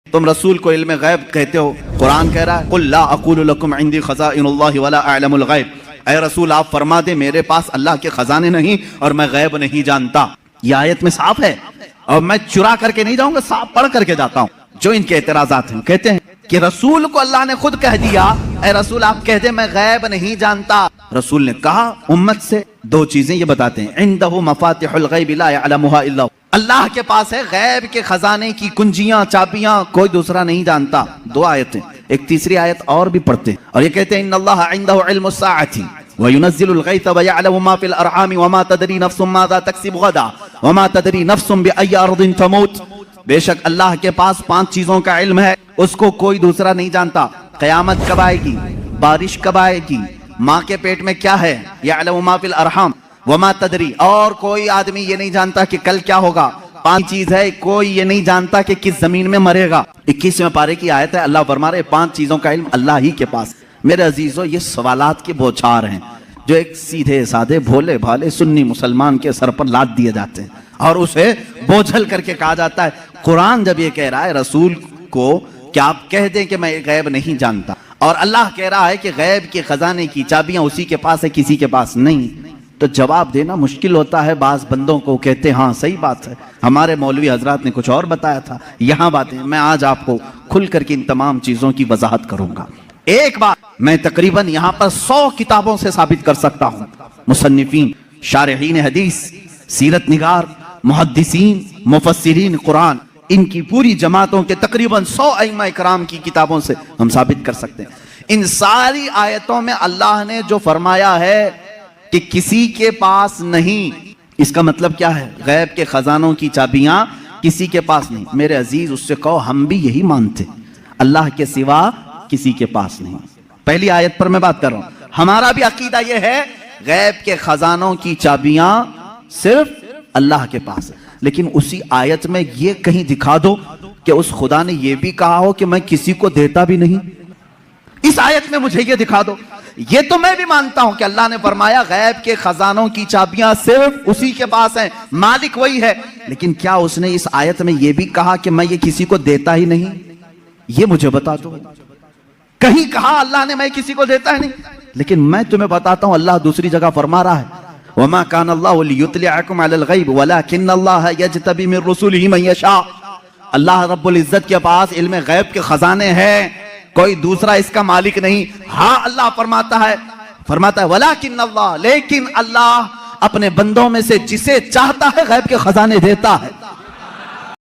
तुम रसूल को इल्म गैब कहते हो, कुरान कह रहा है कुल ला अक़ूलु लकुम इंदी खज़ाइनुल्लाहि वला अअलमुल गैब। ऐ रसूल आप फरमा दे मेरे पास अल्लाह के खजाने नहीं और मैं गैब नहीं जानता। ये आयत में साफ है और मैं चुरा करके नहीं जाऊंगा, साफ पढ़ करके जाता हूँ। जो इनके एतराजात हैं, कहते हैं कि रसूल को अल्लाह ने खुद कह दिया ऐ रसूल आप कह दे मैं गैब नहीं जानता। रसूल ने कहा उम्मत से दो चीजें ये बताते हैं, इंदहु मफातिहुल गैब ला यअलमुहा इल्ला हु, अल्लाह के पास है गैब के खजाने की कुंजियां चाबियां, कोई दूसरा नहीं जानता। दो आयतें, एक तीसरी आयत और भी पढ़ते हैं और ये कहते हैं इन्नल्लाह इंदहु इल्मुस साअति व युनज़्ज़िलुल गैथ व यअलमु मा फिल अरहाम व मा तदरी नफ्सुम माज़ा तक्सिबु गदा व मा तदरी नफ्सुम बिअय्यि अर्दिन तमूत। बेशक अल्लाह के पास 5 चीजों का इल्म है, उसको कोई दूसरा नहीं जानता। कयामत कब आएगी, बारिश कब आएगी, माँ के पेट में क्या है, यअलमु मा फिल अरहाम व मा तदरी, और कोई आदमी ये नहीं जानता कि कल क्या होगा। 5 चीज है, कोई ये नहीं जानता कि किस जमीन में मरेगा। 21वें पारे की आयत है, अल्लाह फरमा रहे 5 चीजों का इल्म अल्लाह ही के पास। मेरे अजीजों ये सवालात के बौछार हैं जो एक सीधे साधे भोले भाले सुन्नी मुसलमान के सर पर लाद दिए जाते हैं और उसे बोझल करके कहा जाता है। कुरान जब ये कह रहा है रसूल को कि आप कह दें कि मैं गैब नहीं जानता, और अल्लाह कह रहा है कि गैब के खजाने की चाबियां उसी के पास है, किसी के पास नहीं, तो जवाब देना मुश्किल होता है। बाज बंदों को कहते हाँ सही बात है, हमारे मौलवी हजरात ने कुछ और बताया था, यहाँ बातें। मैं आज आपको खुल करके इन तमाम चीजों की वजाहत करूंगा। एक बात मैं तकरीबन यहाँ पर 100 किताबों से साबित कर सकता हूँ। मुसन्निफीन, शारिहीन हदीस, सीरत निगार, मुहद्दिसीन, मुफस्सिरीन कुरान, इनकी पूरी जमातों के तकरीबन 100 अइम्मा इकराम की किताबों से हम साबित कर सकते हैं। इन सारी आयतों में अल्लाह ने जो फरमाया है कि किसी के पास नहीं, इसका मतलब क्या है, गैब के खजानों की चाबियां किसी के पास नहीं। मेरे अजीज उससे कहो हम भी यही मानते, अल्लाह के सिवा किसी के पास नहीं। पहली आयत पर मैं बात कर रहा हूं, हमारा भी अकीदा यह है गैब के खजानों की चाबियां सिर्फ अल्लाह के पास है। लेकिन उसी आयत में यह कहीं दिखा दो कि उस खुदा ने यह भी कहा हो कि मैं किसी को देता भी नहीं। इस आयत में मुझे यह दिखा दो। ये तो मैं भी मानता हूं कि अल्लाह ने फरमाया गैब के खजानों की चाबियां सिर्फ उसी के पास हैं, मालिक वही है। लेकिन क्या उसने इस आयत में यह भी कहा कि मैं ये किसी को देता ही नहीं? ये मुझे बता दो, कहीं कहा अल्लाह ने मैं किसी को देता ही नहीं? लेकिन मैं तुम्हें बताता हूं अल्लाह दूसरी जगह फरमा रहा है वमा कान अल्लाहु लियुत्लिअकुम अलल गैब वलाकिन्नल्लाह यज्तबी मिन रुसुलिही मन यशा। अल्लाह रब्बुल इज्जत के पास इल्म गैब के खजाने हैं, कोई दूसरा इसका मालिक नहीं। हाँ अल्लाह फरमाता है वलाकिन्नल्लाह, लेकिन अल्लाह अपने बंदों में से जिसे चाहता है गैब के खजाने देता है।